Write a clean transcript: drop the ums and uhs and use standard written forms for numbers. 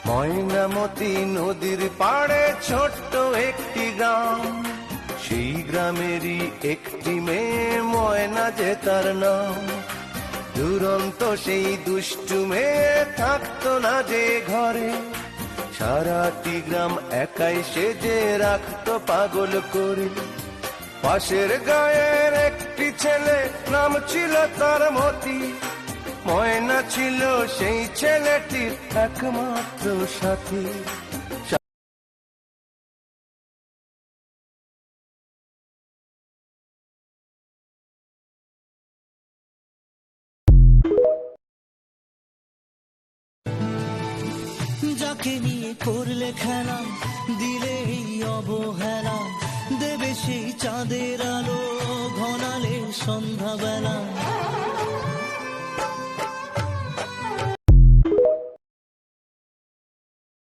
ময়নামতি নদীর পাড়ে ছোট্ট একটি গ্রাম, সেই গ্রামেরই একটি মেয়ে ময়না যে তার নাম। দুরন্ত সেই দুষ্টু মেয়ে থাকতো না যে ঘরে, সারাটি গ্রাম একাই সেজে রাখতো পাগল করে। পাশের গায়ের একটি ছেলে, নাম ছিল তার মতি, ময়না ছিল সেই ছেলেটির একমাত্র সাথী। যাকে নিয়ে করলে খেলা, দিলে এই অবহেলা, দেবে সেই চাঁদের আলো ঘনালে সন্ধ্যাবেলা।